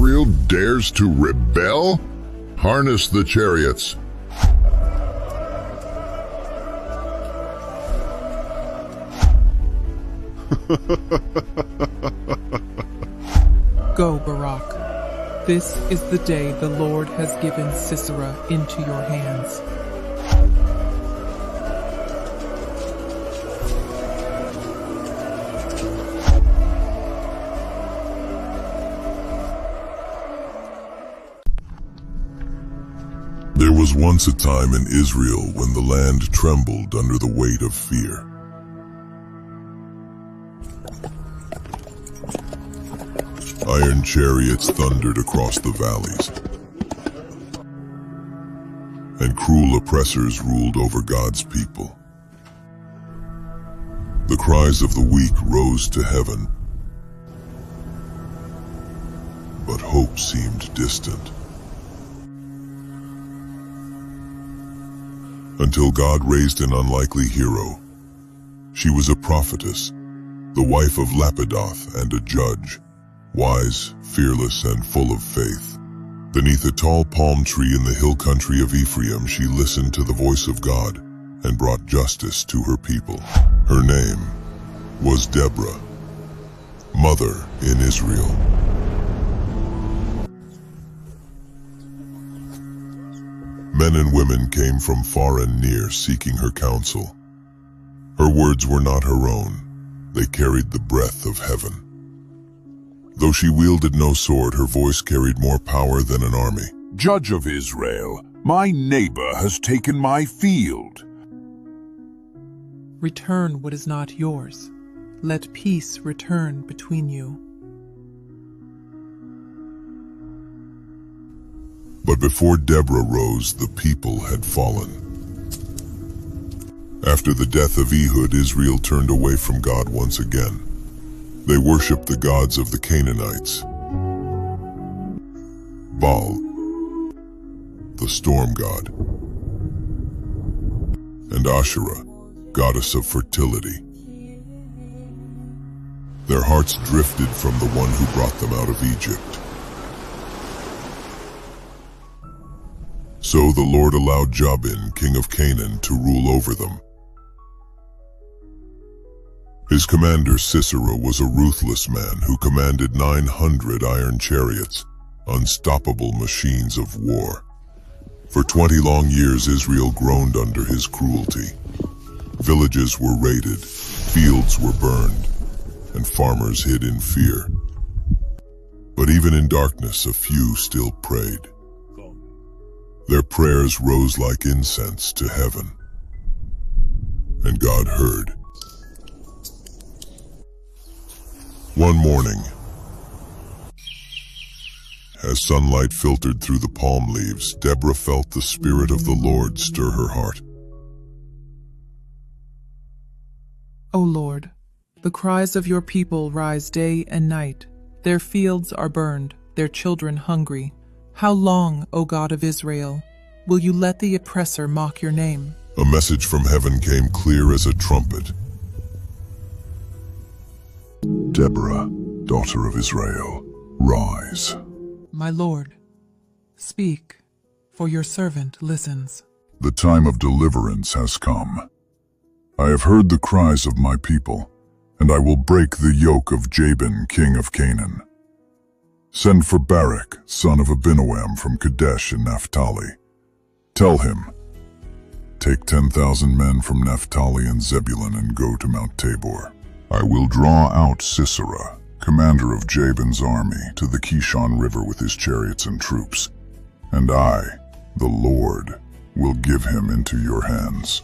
Israel dares to rebel? Harness the chariots. Go, Barak. This is the day the Lord has given Sisera into your hands. There was once a time in Israel when the land trembled under the weight of fear. Iron chariots thundered across the valleys, and cruel oppressors ruled over God's people. The cries of the weak rose to heaven, but hope seemed distant. Until God raised an unlikely hero. She was a prophetess, the wife of Lapidoth and a judge, wise, fearless, and full of faith. Beneath a tall palm tree in the hill country of Ephraim, she listened to the voice of God and brought justice to her people. Her name was Deborah, mother in Israel. Men and women came from far and near seeking her counsel. Her words were not her own. They carried the breath of heaven. Though she wielded no sword, her voice carried more power than an army. Judge of Israel, my neighbor has taken my field. Return what is not yours. Let peace return between you. But before Deborah rose, the people had fallen. After the death of Ehud, Israel turned away from God once again. They worshipped the gods of the Canaanites, Baal, the storm god, and Asherah, goddess of fertility. Their hearts drifted from the one who brought them out of Egypt. So the Lord allowed Jabin, king of Canaan, to rule over them. His commander Sisera was a ruthless man who commanded 900 iron chariots, unstoppable machines of war. For 20 long years Israel groaned under his cruelty. Villages were raided, fields were burned, and farmers hid in fear. But even in darkness, a few still prayed. Their prayers rose like incense to heaven, and God heard. One morning, as sunlight filtered through the palm leaves, Deborah felt the Spirit of the Lord stir her heart. O Lord, the cries of your people rise day and night. Their fields are burned, their children hungry. How long, O God of Israel, will you let the oppressor mock your name? A message from heaven came clear as a trumpet. Deborah, daughter of Israel, rise. My Lord, speak, for your servant listens. The time of deliverance has come. I have heard the cries of my people, and I will break the yoke of Jabin, king of Canaan. Send for Barak, son of Abinoam from Kadesh in Naphtali. Tell him, take 10,000 men from Naphtali and Zebulun and go to Mount Tabor. I will draw out Sisera, commander of Jabin's army, to the Kishon River with his chariots and troops, and I, the Lord, will give him into your hands.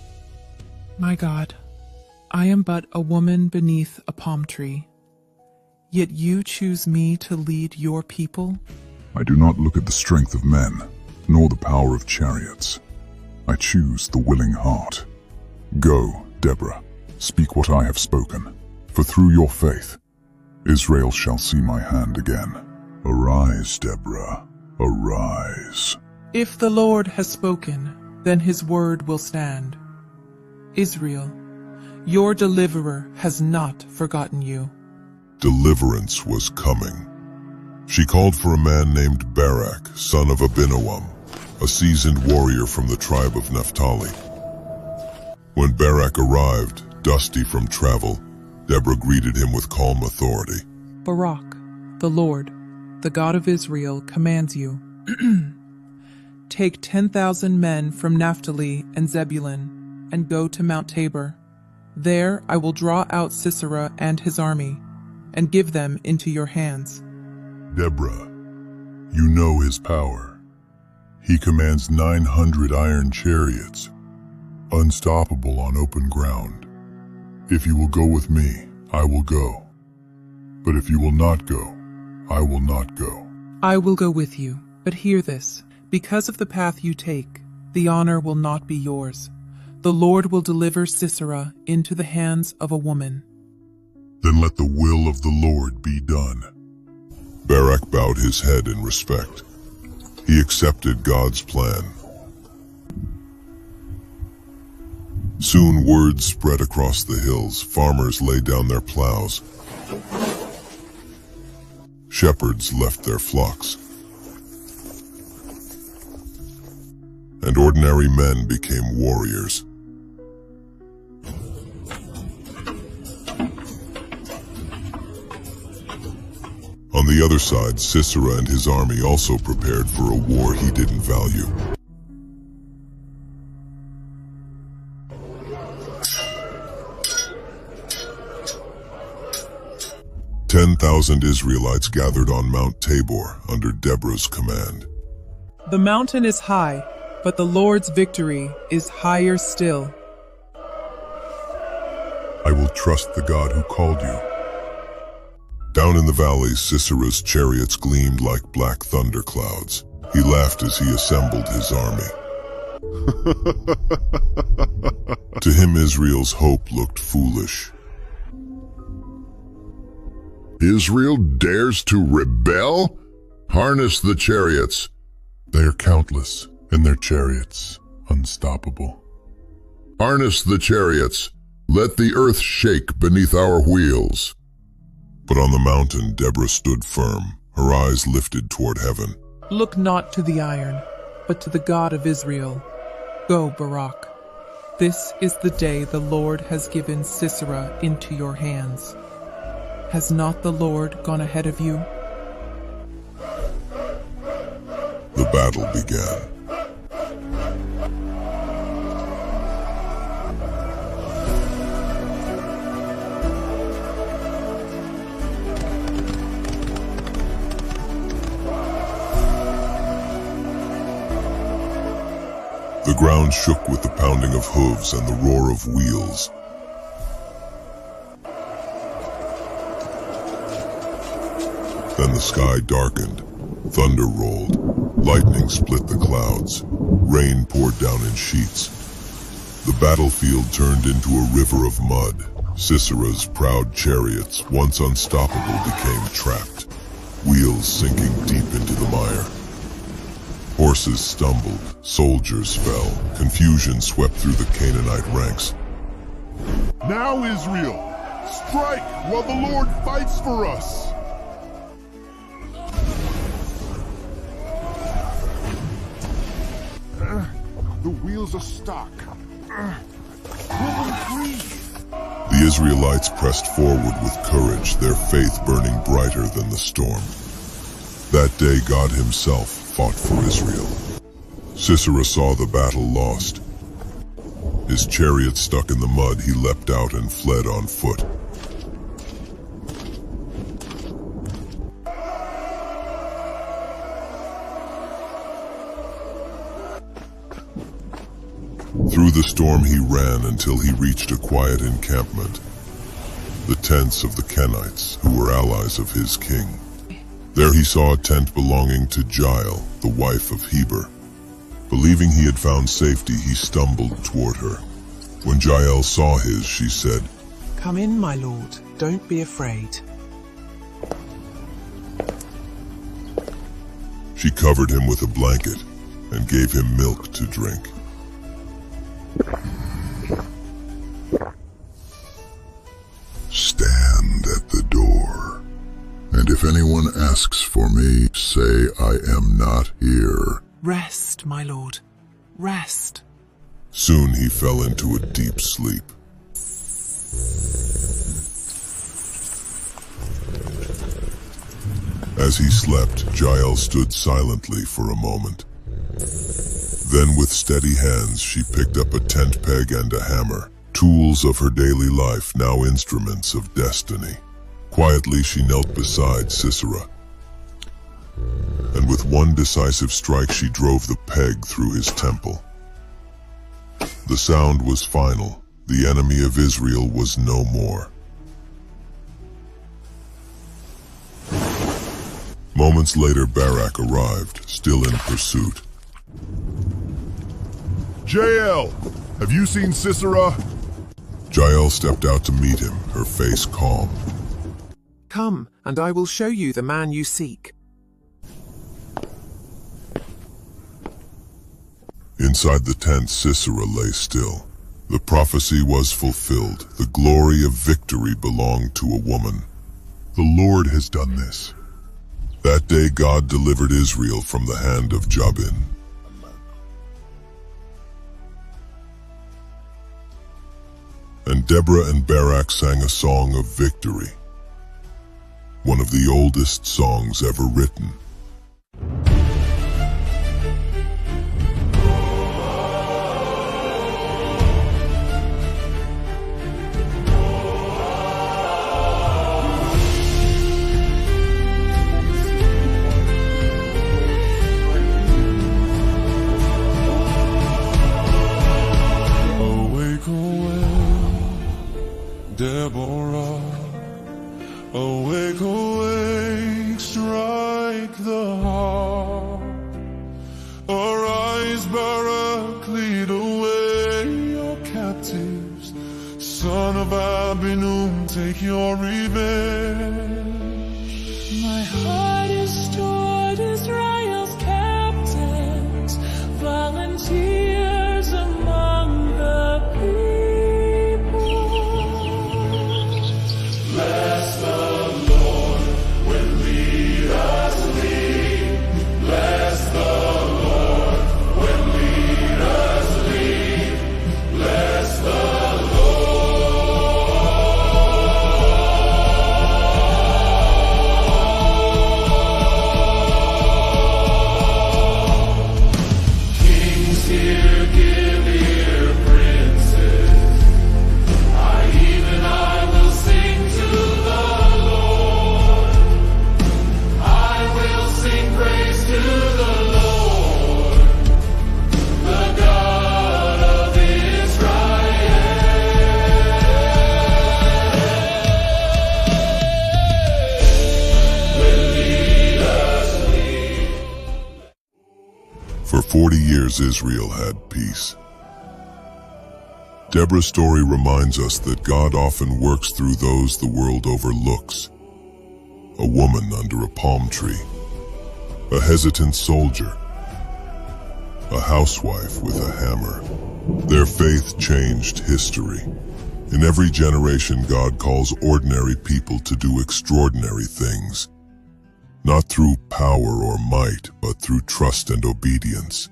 My God, I am but a woman beneath a palm tree, yet you choose me to lead your people? I do not look at the strength of men, nor the power of chariots. I choose the willing heart. Go, Deborah, speak what I have spoken. For through your faith, Israel shall see my hand again. Arise, Deborah, arise. If the Lord has spoken, then his word will stand. Israel, your deliverer has not forgotten you. Deliverance was coming. She called for a man named Barak, son of Abinoam, a seasoned warrior from the tribe of Naphtali. When Barak arrived, dusty from travel, Deborah greeted him with calm authority. Barak, the Lord, the God of Israel, commands you. Take 10,000 men from Naphtali and Zebulun and go to Mount Tabor. There I will draw out Sisera and his army and give them into your hands. Deborah, you know his power. He commands 900 iron chariots, unstoppable on open ground. If you will go with me, I will go. But if you will not go, I will not go. I will go with you, but hear this. Because of the path you take, the honor will not be yours. The Lord will deliver Sisera into the hands of a woman. Then let the will of the Lord be done. Barak bowed his head in respect. He accepted God's plan. Soon word spread across the hills. Farmers laid down their plows. Shepherds left their flocks. And ordinary men became warriors. On the other side, Sisera and his army also prepared for a war he didn't value. "10,000 Israelites gathered on Mount Tabor under Deborah's command. The mountain is high, but the Lord's victory is higher still. I will trust the God who called you." Down in the valley, Sisera's chariots gleamed like black thunderclouds. He laughed as he assembled his army. To him, Israel's hope looked foolish. Israel dares to rebel? Harness the chariots. They are countless, and their chariots unstoppable. Harness the chariots. Let the earth shake beneath our wheels. But on the mountain, Deborah stood firm, her eyes lifted toward heaven. Look not to the iron, but to the God of Israel. Go, Barak. This is the day the Lord has given Sisera into your hands. Has not the Lord gone ahead of you? The battle began. The ground shook with the pounding of hooves and the roar of wheels. Then the sky darkened, thunder rolled, lightning split the clouds, rain poured down in sheets. The battlefield turned into a river of mud. Sisera's proud chariots, once unstoppable, became trapped, wheels sinking deep into the mire. Horses stumbled, soldiers fell, confusion swept through the Canaanite ranks. Now, Israel, strike while the Lord fights for us! The wheels are stuck. Will we breathe? The Israelites pressed forward with courage, their faith burning brighter than the storm. That day, God himself fought for Israel. Sisera saw the battle lost. His chariot stuck in the mud, he leapt out and fled on foot. Through the storm he ran until he reached a quiet encampment, the tents of the Kenites, who were allies of his king. There he saw a tent belonging to Jael, the wife of Heber. Believing he had found safety, he stumbled toward her. When Jael saw his, she said, "Come in, my lord. Don't be afraid." She covered him with a blanket and gave him milk to drink. Stand at the door, and if anyone asks asks for me, say I am not here. Rest, my lord. Rest. Soon he fell into a deep sleep. As he slept, Jael stood silently for a moment. Then with steady hands she picked up a tent peg and a hammer, tools of her daily life, now instruments of destiny. Quietly she knelt beside Sisera, and with one decisive strike she drove the peg through his temple. The sound was final. The enemy of Israel was no more. Moments later, Barak arrived, still in pursuit. Jael, have you seen Sisera? Jael stepped out to meet him, her face calm. Come, and I will show you the man you seek. Inside the tent, Sisera lay still. The prophecy was fulfilled. The glory of victory belonged to a woman. The Lord has done this. That day God delivered Israel from the hand of Jabin. And Deborah and Barak sang a song of victory, one of the oldest songs ever written. Deborah, awake, awake, strike the harp. Arise, Barak, lead away your captives. Son of Abinum, take your revenge. My heart is toward Israel's captains, volunteers among the people. Bless the Lord when leaders lead. Bless the Lord when leaders lead. Bless the Lord. Kings here, give ear, princes. I will sing to the Lord. I will sing praise to the Lord, the God of Israel. When leaders lead. For 40 years Israel had peace. Deborah's story reminds us that God often works through those the world overlooks. A woman under a palm tree, a hesitant soldier, a housewife with a hammer. Their faith changed history. In every generation, God calls ordinary people to do extraordinary things, not through power or might, but through trust and obedience.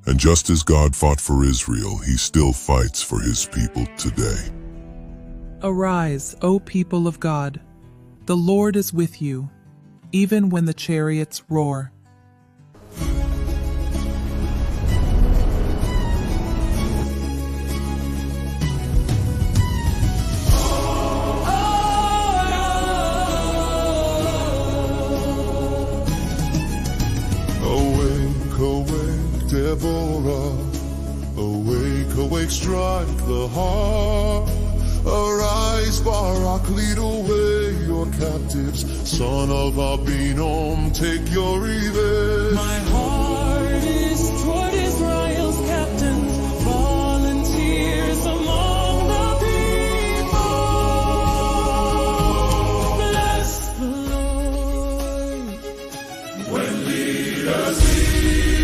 And just as God fought for Israel, he still fights for his people today. Arise, O people of God. The Lord is with you, even when the chariots roar. Awake, awake, Deborah. Awake, awake, strike the harp. Arise, Barak, lead away your captives. Son of Abinum, take your revenge. My heart is toward Israel's captains, volunteers among the people. Bless the Lord. When leaders lead.